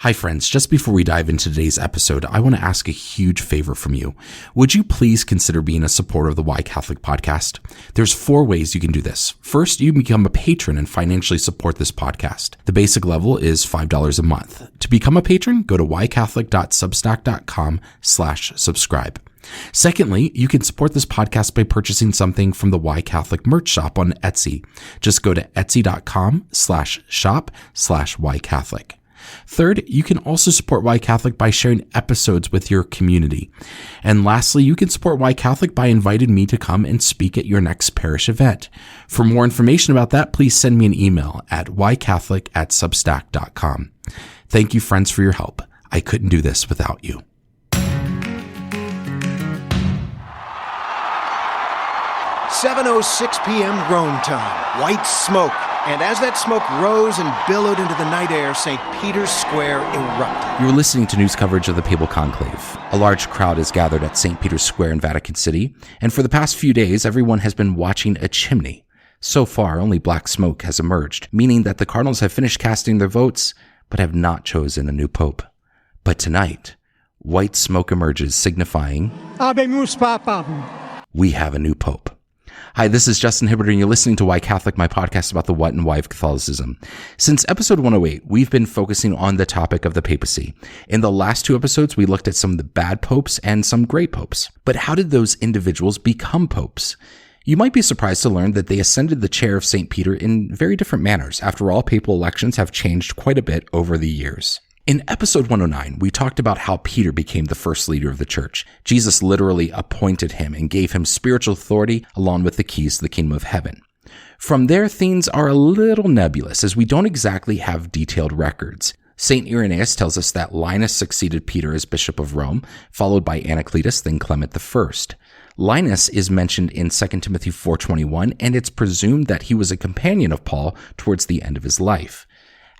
Hi friends, just before we dive into today's episode, I want to ask a huge favor from you. Would you please consider being a supporter of the Why Catholic podcast? There's 4 ways you can do this. First, you can become a patron and financially support this podcast. The basic level is $5 a month. To become a patron, go to whycatholic.substack.com/subscribe. Secondly, you can support this podcast by purchasing something from the Why Catholic merch shop on Etsy. Just go to etsy.com/shop/whycatholic. Third, you can also support Why Catholic by sharing episodes with your community. And lastly, you can support Why Catholic by inviting me to come and speak at your next parish event. For more information about that, please send me an email at whycatholic@substack.com. Thank you, friends, for your help. I couldn't do this without you. 7:06 p.m. Rome time. White smoke. And as that smoke rose and billowed into the night air, St. Peter's Square erupted. You're listening to news coverage of the Papal Conclave. A large crowd is gathered at St. Peter's Square in Vatican City, and for the past few days, everyone has been watching a chimney. So far, only black smoke has emerged, meaning that the cardinals have finished casting their votes, but have not chosen a new pope. But tonight, white smoke emerges, signifying, Habemus Papam. We have a new pope. Hi, this is Justin Hibbard, and you're listening to Why Catholic, my podcast about the what and why of Catholicism. Since episode 108, we've been focusing on the topic of the papacy. In the last 2 episodes, we looked at some of the bad popes and some great popes. But how did those individuals become popes? You might be surprised to learn that they ascended the chair of St. Peter in very different manners. After all, papal elections have changed quite a bit over the years. In episode 109, we talked about how Peter became the first leader of the church. Jesus literally appointed him and gave him spiritual authority along with the keys to the kingdom of heaven. From there, things are a little nebulous as we don't exactly have detailed records. St. Irenaeus tells us that Linus succeeded Peter as Bishop of Rome, followed by Anacletus, then Clement I. Linus is mentioned in 2 Timothy 4:21, and it's presumed that he was a companion of Paul towards the end of his life.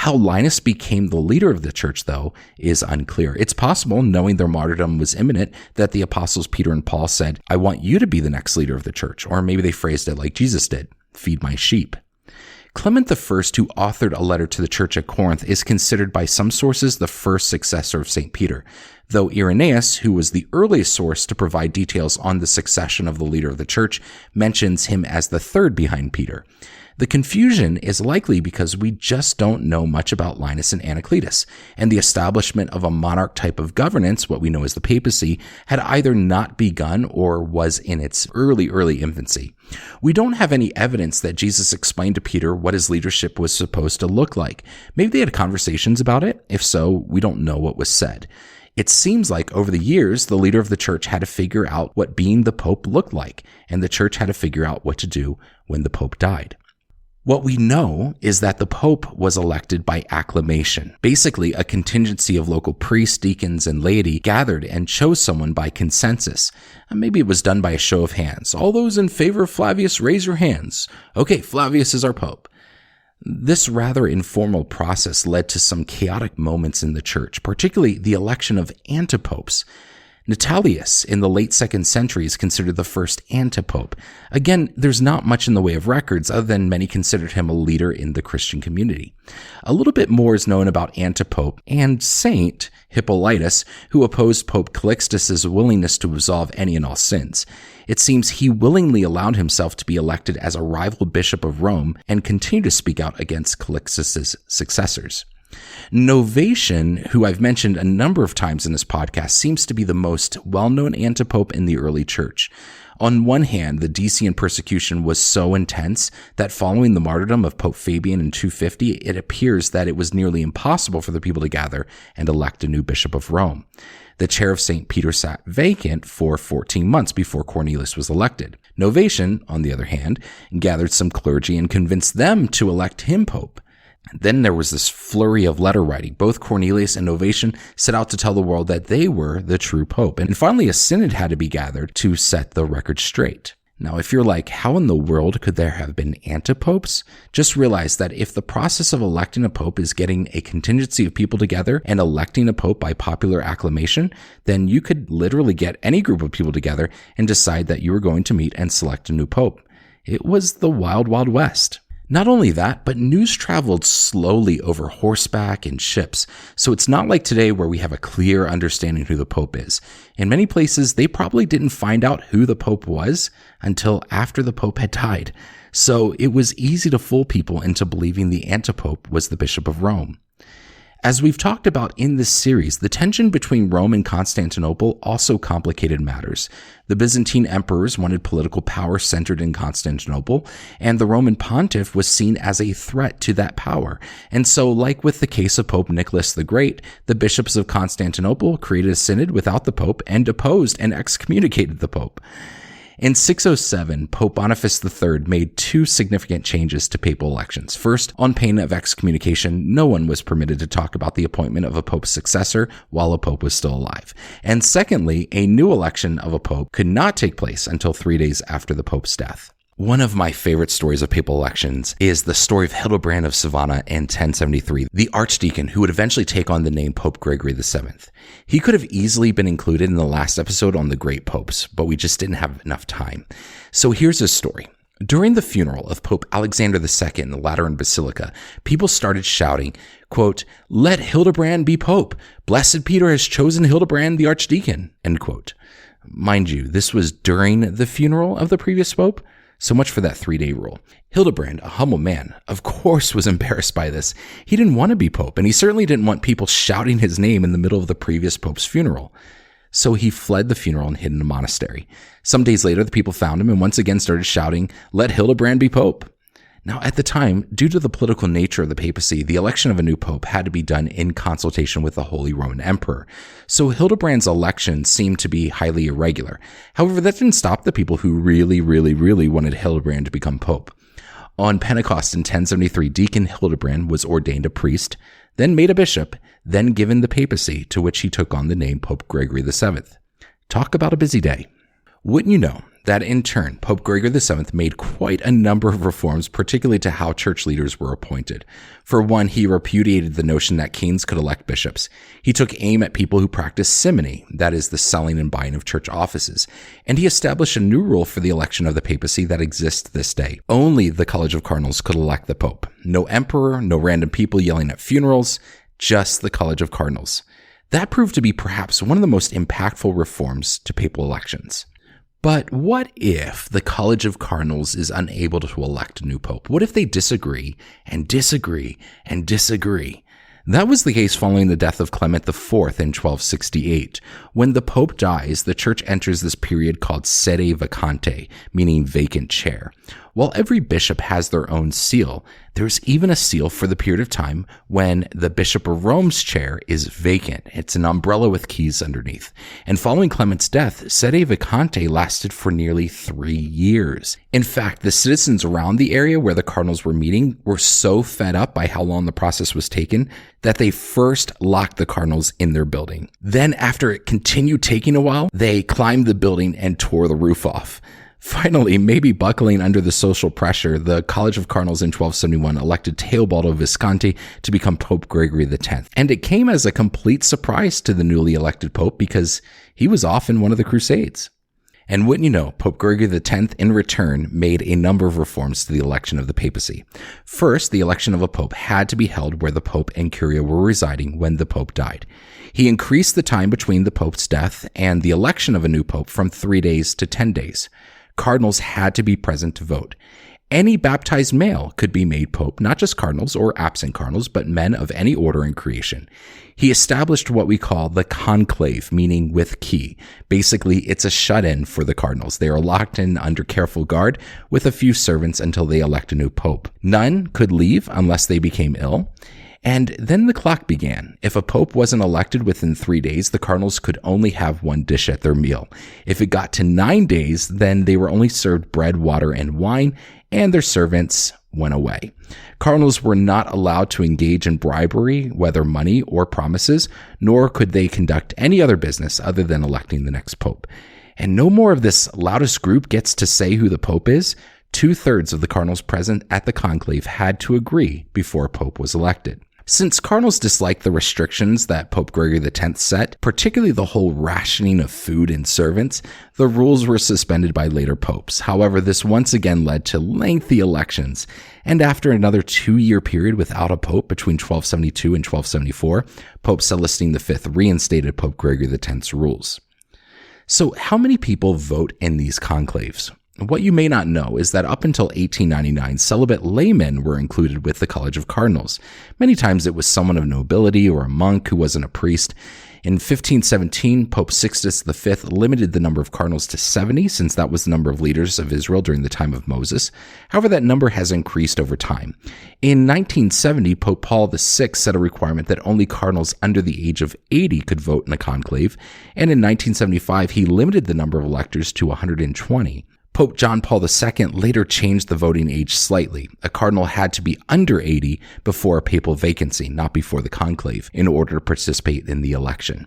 How Linus became the leader of the church, though, is unclear. It's possible, knowing their martyrdom was imminent, that the apostles Peter and Paul said, I want you to be the next leader of the church. Or maybe they phrased it like Jesus did, feed my sheep. Clement I, who authored a letter to the church at Corinth, is considered by some sources the first successor of St. Peter, though Irenaeus, who was the earliest source to provide details on the succession of the leader of the church, mentions him as the third behind Peter. The confusion is likely because we just don't know much about Linus and Anacletus, and the establishment of a monarch type of governance, what we know as the papacy, had either not begun or was in its early infancy. We don't have any evidence that Jesus explained to Peter what his leadership was supposed to look like. Maybe they had conversations about it. If so, we don't know what was said. It seems like over the years, the leader of the church had to figure out what being the pope looked like, and the church had to figure out what to do when the pope died. What we know is that the Pope was elected by acclamation. Basically, a contingency of local priests, deacons, and laity gathered and chose someone by consensus. Maybe it was done by a show of hands. All those in favor of Flavius, raise your hands. Okay, Flavius is our Pope. This rather informal process led to some chaotic moments in the church, particularly the election of antipopes. Natalius in the late 2nd century is considered the first antipope. Again, there's not much in the way of records other than many considered him a leader in the Christian community. A little bit more is known about antipope and Saint Hippolytus, who opposed Pope Calixtus's willingness to absolve any and all sins. It seems he willingly allowed himself to be elected as a rival bishop of Rome and continued to speak out against Calixtus's successors. Novatian, who I've mentioned a number of times in this podcast, seems to be the most well-known antipope in the early church. On one hand, the Decian persecution was so intense that following the martyrdom of Pope Fabian in 250, it appears that it was nearly impossible for the people to gather and elect a new bishop of Rome. The chair of St. Peter sat vacant for 14 months before Cornelius was elected. Novatian, on the other hand, gathered some clergy and convinced them to elect him pope. Then there was this flurry of letter writing. Both Cornelius and Novatian set out to tell the world that they were the true pope. And finally, a synod had to be gathered to set the record straight. Now, if you're like, how in the world could there have been antipopes? Just realize that if the process of electing a pope is getting a contingency of people together and electing a pope by popular acclamation, then you could literally get any group of people together and decide that you were going to meet and select a new pope. It was the wild, wild west. Not only that, but news traveled slowly over horseback and ships, so it's not like today where we have a clear understanding who the Pope is. In many places, they probably didn't find out who the Pope was until after the Pope had died, so it was easy to fool people into believing the antipope was the Bishop of Rome. As we've talked about in this series, the tension between Rome and Constantinople also complicated matters. The Byzantine emperors wanted political power centered in Constantinople, and the Roman pontiff was seen as a threat to that power. And so, like with the case of Pope Nicholas the Great, the bishops of Constantinople created a synod without the Pope and deposed and excommunicated the Pope. In 607, Pope Boniface III made two significant changes to papal elections. First, on pain of excommunication, no one was permitted to talk about the appointment of a pope's successor while a pope was still alive. And secondly, a new election of a pope could not take place until 3 days after the pope's death. One of my favorite stories of papal elections is the story of Hibbard of Savannah in 1073, the archdeacon who would eventually take on the name Pope Gregory VII. He could have easily been included in the last episode on the great popes, but we just didn't have enough time. So here's his story. During the funeral of Pope Alexander II in the Lateran Basilica, people started shouting, quote, "Let Hildebrand be Pope! Blessed Peter has chosen Hildebrand the archdeacon," end quote. Mind you, this was during the funeral of the previous pope. So much for that 3-day rule. Hildebrand, a humble man, of course was embarrassed by this. He didn't want to be pope, and he certainly didn't want people shouting his name in the middle of the previous pope's funeral. So he fled the funeral and hid in a monastery. Some days later, the people found him and once again started shouting, "Let Hildebrand be pope." Now, at the time, due to the political nature of the papacy, the election of a new pope had to be done in consultation with the Holy Roman Emperor. So Hildebrand's election seemed to be highly irregular. However, that didn't stop the people who really wanted Hildebrand to become pope. On Pentecost in 1073, Deacon Hildebrand was ordained a priest, then made a bishop, then given the papacy, to which he took on the name Pope Gregory VII. Talk about a busy day. Wouldn't you know that in turn, Pope Gregory VII made quite a number of reforms, particularly to how church leaders were appointed. For one, he repudiated the notion that kings could elect bishops. He took aim at people who practiced simony, that is, the selling and buying of church offices. And he established a new rule for the election of the papacy that exists this day. Only the College of Cardinals could elect the pope. No emperor, no random people yelling at funerals, just the College of Cardinals. That proved to be perhaps one of the most impactful reforms to papal elections. But what if the College of Cardinals is unable to elect a new pope? What if they disagree and disagree and disagree? That was the case following the death of Clement IV in 1268. When the pope dies, the church enters this period called sede vacante, meaning vacant chair. While every bishop has their own seal, there's even a seal for the period of time when the Bishop of Rome's chair is vacant. It's an umbrella with keys underneath. And following Clement's death, sede vacante lasted for nearly 3 years. In fact, the citizens around the area where the cardinals were meeting were so fed up by how long the process was taken that they first locked the cardinals in their building. Then, after it continued taking a while, they climbed the building and tore the roof off. Finally, maybe buckling under the social pressure, the College of Cardinals in 1271 elected Teobaldo Visconti to become Pope Gregory X. And it came as a complete surprise to the newly elected pope because he was off in one of the Crusades. And wouldn't you know, Pope Gregory X, in return, made a number of reforms to the election of the papacy. First, the election of a pope had to be held where the pope and curia were residing when the pope died. He increased the time between the pope's death and the election of a new pope from 3 days to 10 days. Cardinals had to be present to vote. Any baptized male could be made pope, not just cardinals or absent cardinals, but men of any order in creation. He established what we call the conclave, meaning with key. Basically, it's a shut-in for the cardinals. They are locked in under careful guard with a few servants until they elect a new pope. None could leave unless they became ill. And then the clock began. If a pope wasn't elected within 3 days, the cardinals could only have one dish at their meal. If it got to 9 days, then they were only served bread, water, and wine, and their servants went away. Cardinals were not allowed to engage in bribery, whether money or promises, nor could they conduct any other business other than electing the next pope. And no more of this loudest group gets to say who the pope is. 2/3 of the cardinals present at the conclave had to agree before a pope was elected. Since cardinals disliked the restrictions that Pope Gregory X set, particularly the whole rationing of food and servants, the rules were suspended by later popes. However, this once again led to lengthy elections, and after another 2-year period without a pope between 1272 and 1274, Pope Celestine V reinstated Pope Gregory X's rules. So how many people vote in these conclaves? What you may not know is that up until 1899, celibate laymen were included with the College of Cardinals. Many times it was someone of nobility or a monk who wasn't a priest. In 1517, Pope Sixtus V limited the number of cardinals to 70, since that was the number of leaders of Israel during the time of Moses. However, that number has increased over time. In 1970, Pope Paul VI set a requirement that only cardinals under the age of 80 could vote in a conclave, and in 1975, he limited the number of electors to 120. Pope John Paul II later changed the voting age slightly. A cardinal had to be under 80 before a papal vacancy, not before the conclave, in order to participate in the election.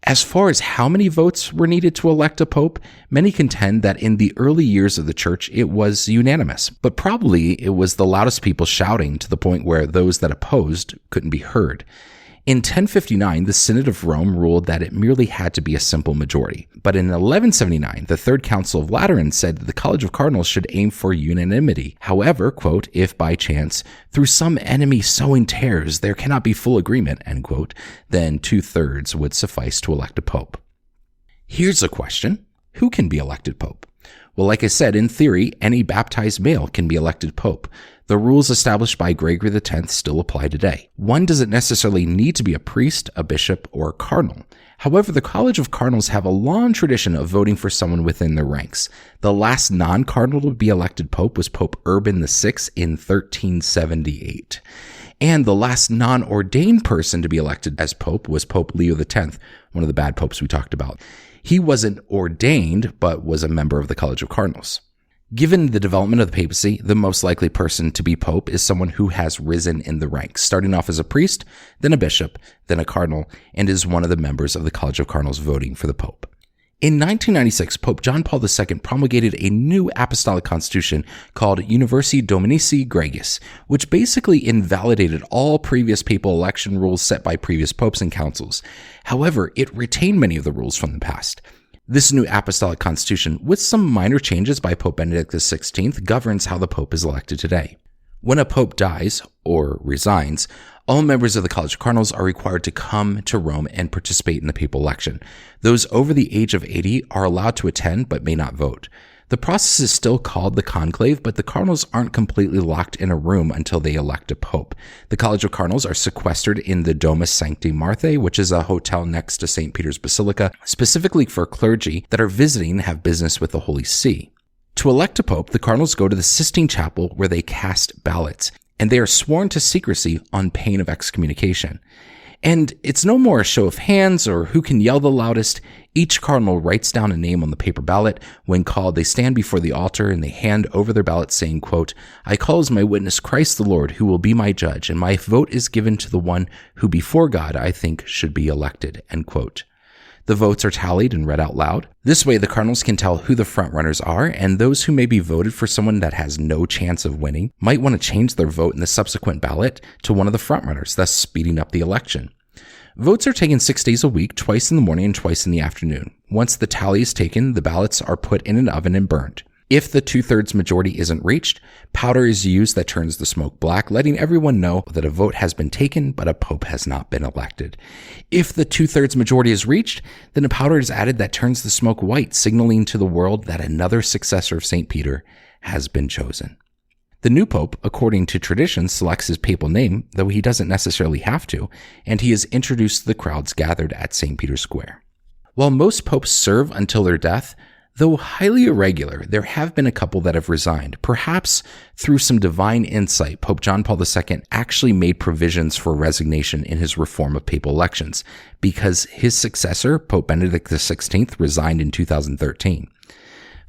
As far as how many votes were needed to elect a pope, many contend that in the early years of the church it was unanimous, but probably it was the loudest people shouting to the point where those that opposed couldn't be heard. In 1059, the Synod of Rome ruled that it merely had to be a simple majority. But in 1179, the Third Council of Lateran said that the College of Cardinals should aim for unanimity. However, quote, if by chance, through some enemy sowing tares, there cannot be full agreement, end quote, then 2/3 would suffice to elect a pope. Here's a question. Who can be elected pope? Well, like I said, in theory, any baptized male can be elected pope. The rules established by Gregory X still apply today. One doesn't necessarily need to be a priest, a bishop, or a cardinal. However, the College of Cardinals have a long tradition of voting for someone within their ranks. The last non-cardinal to be elected pope was Pope Urban VI in 1378. And the last non-ordained person to be elected as pope was Pope Leo X, one of the bad popes we talked about. He wasn't ordained, but was a member of the College of Cardinals. Given the development of the papacy, the most likely person to be pope is someone who has risen in the ranks, starting off as a priest, then a bishop, then a cardinal, and is one of the members of the College of Cardinals voting for the pope. In 1996, Pope John Paul II promulgated a new apostolic constitution called Universi Dominici Gregis, which basically invalidated all previous papal election rules set by previous popes and councils. However, it retained many of the rules from the past. This new apostolic constitution, with some minor changes by Pope Benedict XVI, governs how the pope is elected today. When a pope dies, or resigns, all members of the College of Cardinals are required to come to Rome and participate in the papal election. Those over the age of 80 are allowed to attend but may not vote. The process is still called the conclave, but the cardinals aren't completely locked in a room until they elect a pope. The College of Cardinals are sequestered in the Domus Sancti Marthae, which is a hotel next to St. Peter's Basilica, specifically for clergy that are visiting and have business with the Holy See. To elect a pope, the cardinals go to the Sistine Chapel where they cast ballots, and they are sworn to secrecy on pain of excommunication. And it's no more a show of hands or who can yell the loudest. Each cardinal writes down a name on the paper ballot. When called, they stand before the altar and they hand over their ballot saying, quote, I call as my witness Christ the Lord, who will be my judge, and my vote is given to the one who before God I think should be elected, end quote. The votes are tallied and read out loud. This way, the cardinals can tell who the frontrunners are, and those who may be voted for someone that has no chance of winning might want to change their vote in the subsequent ballot to one of the frontrunners, thus speeding up the election. Votes are taken 6 days a week, twice in the morning and twice in the afternoon. Once the tally is taken, the ballots are put in an oven and burned. If the 2/3 majority isn't reached, powder is used that turns the smoke black, letting everyone know that a vote has been taken, but a pope has not been elected. If the 2/3 majority is reached, then a powder is added that turns the smoke white, signaling to the world that another successor of St. Peter has been chosen. The new pope, according to tradition, selects his papal name, though he doesn't necessarily have to, and he is introduced to the crowds gathered at St. Peter's Square. While most popes serve until their death, though highly irregular, there have been a couple that have resigned. Perhaps through some divine insight, Pope John Paul II actually made provisions for resignation in his reform of papal elections, because his successor, Pope Benedict XVI, resigned in 2013.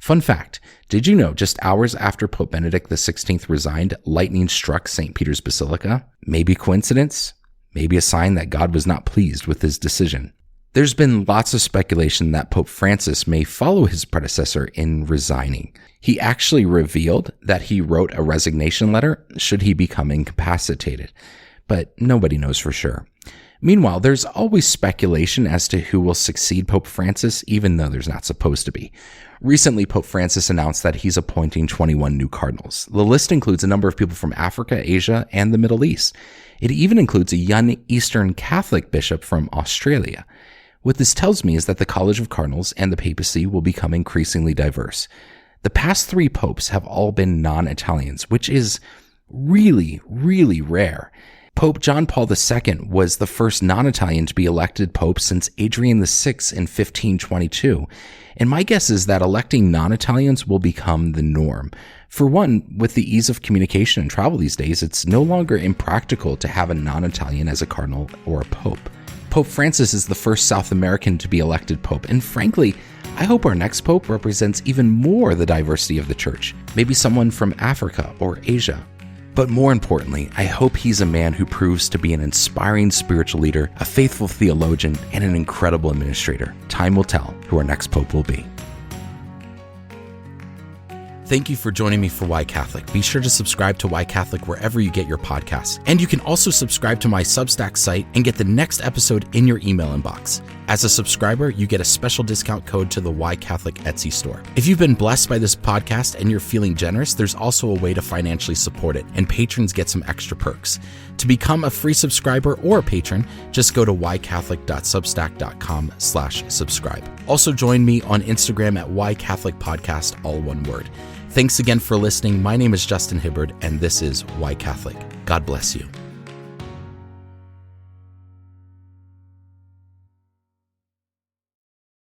Fun fact, did you know just hours after Pope Benedict XVI resigned, lightning struck St. Peter's Basilica? Maybe coincidence? Maybe a sign that God was not pleased with his decision. There's been lots of speculation that Pope Francis may follow his predecessor in resigning. He actually revealed that he wrote a resignation letter should he become incapacitated. but nobody knows for sure. Meanwhile, there's always speculation as to who will succeed Pope Francis, even though there's not supposed to be. Recently, Pope Francis announced that he's appointing 21 new cardinals. The list includes a number of people from Africa, Asia, and the Middle East. It even includes a young Eastern Catholic bishop from Australia. What this tells me is that the College of Cardinals and the papacy will become increasingly diverse. The past 3 popes have all been non-Italians, which is really, really rare. Pope John Paul II was the first non-Italian to be elected pope since Adrian VI in 1522. And my guess is that electing non-Italians will become the norm. For one, with the ease of communication and travel these days, it's no longer impractical to have a non-Italian as a cardinal or a pope. Pope Francis is the first South American to be elected pope, and frankly, I hope our next pope represents even more the diversity of the church, maybe someone from Africa or Asia. But more importantly, I hope he's a man who proves to be an inspiring spiritual leader, a faithful theologian, and an incredible administrator. Time will tell who our next pope will be. Thank you for joining me for Why Catholic. Be sure to subscribe to Why Catholic wherever you get your podcasts. And you can also subscribe to my Substack site and get the next episode in your email inbox. As a subscriber, you get a special discount code to the Why Catholic Etsy store. If you've been blessed by this podcast and you're feeling generous, there's also a way to financially support it, and patrons get some extra perks. To become a free subscriber or a patron, just go to whycatholic.substack.com/subscribe. Also join me on Instagram at Why Catholic Podcast, all one word. Thanks again for listening. My name is Justin Hibbard, and this is Why Catholic. God bless you.